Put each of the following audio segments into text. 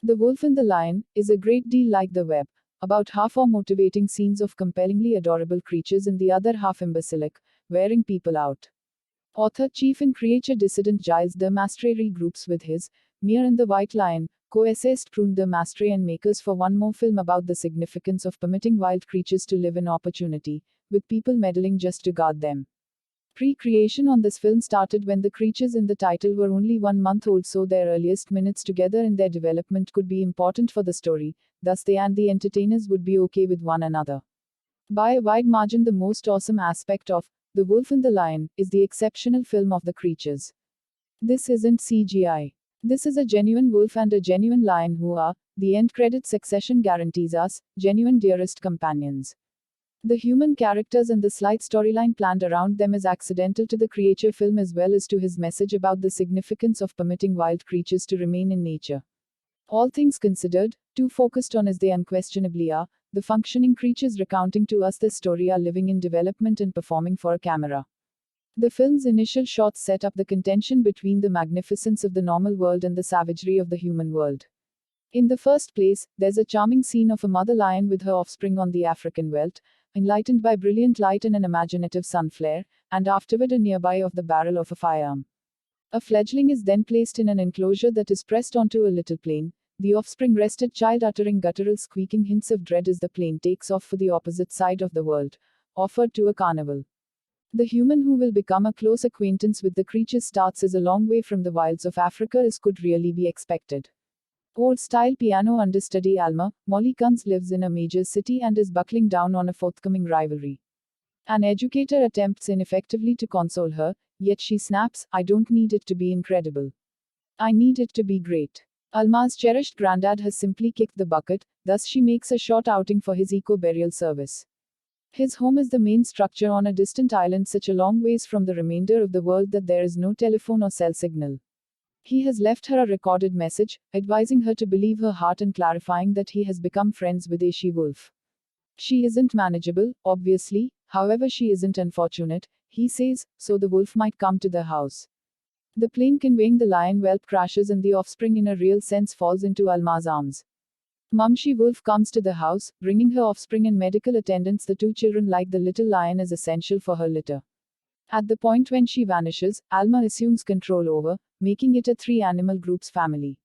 The Wolf and the Lion is a great deal like the web. About half are motivating scenes of compellingly adorable creatures and the other half imbecilic, wearing people out. Author, chief and creature dissident Giles de Maistre regroups with his Mir and the White Lion, co-essayist Prune de Maistre and makers for one more film about the significance of permitting wild creatures to live in opportunity, with people meddling just to guard them. Pre-creation on this film started when the creatures in the title were only 1 month old, so their earliest minutes together in their development could be important for the story, thus they and the entertainers would be okay with one another. By a wide margin, the most awesome aspect of The Wolf and the Lion is the exceptional film of the creatures. This isn't CGI. This is a genuine wolf and a genuine lion who are, the end credit succession guarantees us, genuine dearest companions. The human characters and the slight storyline planned around them is accidental to the creature film as well as to his message about the significance of permitting wild creatures to remain in nature. All things considered, too focused on as they unquestionably are, the functioning creatures recounting to us this story are living in development and performing for a camera. The film's initial shots set up the contention between the magnificence of the normal world and the savagery of the human world. In the first place, there's a charming scene of a mother lion with her offspring on the African veldt, enlightened by brilliant light and an imaginative sun flare, and afterward a nearby of the barrel of a firearm. A fledgling is then placed in an enclosure that is pressed onto a little plane, the offspring rested child uttering guttural squeaking hints of dread as the plane takes off for the opposite side of the world, offered to a carnival. The human who will become a close acquaintance with the creatures starts as a long way from the wilds of Africa as could really be expected. Old-style piano understudy Alma, Molly Kunz lives in a major city and is buckling down on a forthcoming rivalry. An educator attempts ineffectively to console her, yet she snaps, I don't need it to be incredible. I need it to be great. Alma's cherished granddad has simply kicked the bucket, thus she makes a short outing for his eco-burial service. His home is the main structure on a distant island such a long ways from the remainder of the world that there is no telephone or cell signal. He has left her a recorded message, advising her to believe her heart and clarifying that he has become friends with a she-wolf. She isn't manageable, obviously, however she isn't unfortunate, he says, so the wolf might come to the house. The plane conveying the lion whelp crashes and the offspring in a real sense falls into Alma's arms. Mum she-wolf comes to the house, bringing her offspring and medical attendants. The two children like the little lion is essential for her litter. At the point when she vanishes, Alma assumes control over, making it a three-animal group's family.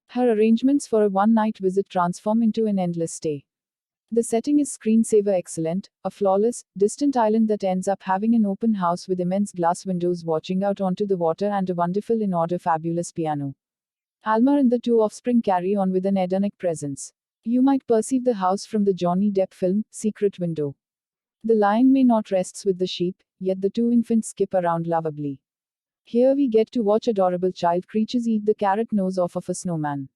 Her arrangements for a one-night visit transform into an endless stay. The setting is screensaver excellent, a flawless, distant island that ends up having an open house with immense glass windows watching out onto the water and a wonderful in order fabulous piano. Alma and the two offspring carry on with an Edenic presence. You might perceive the house from the Johnny Depp film, Secret Window. The lion may not rests with the sheep, yet the two infants skip around lovably. Here we get to watch adorable child creatures eat the carrot nose off of a snowman.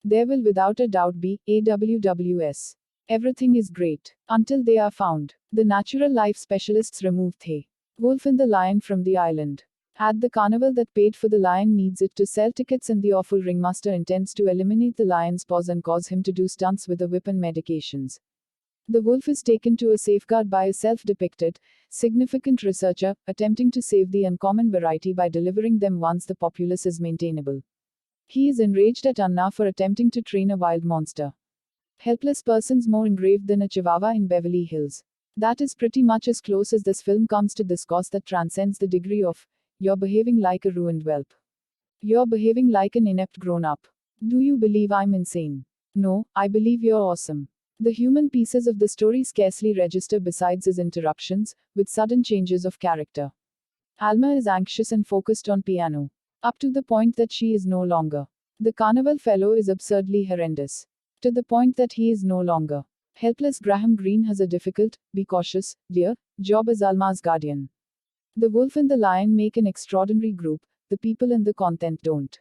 There will without a doubt be AWWS. Everything is great. Until they are found. The natural life specialists remove the wolf and the lion from the island. At the carnival that paid for the lion needs it to sell tickets and the awful ringmaster intends to eliminate the lion's paws and cause him to do stunts with a whip and medications. The wolf is taken to a safeguard by a self-depicted, significant researcher, attempting to save the uncommon variety by delivering them once the populace is maintainable. He is enraged at Anna for attempting to train a wild monster. Helpless persons more engraved than a chihuahua in Beverly Hills. That is pretty much as close as this film comes to discourse that transcends the degree of, you're behaving like a ruined whelp. You're behaving like an inept grown-up. Do you believe I'm insane? No, I believe you're awesome. The human pieces of the story scarcely register besides his interruptions, with sudden changes of character. Alma is anxious and focused on piano. Up to the point that she is no longer. The carnival fellow is absurdly horrendous. To the point that he is no longer. Helpless Graham Greene has a difficult, be cautious, dear, job as Alma's guardian. The wolf and the lion make an extraordinary group, the people and the content don't.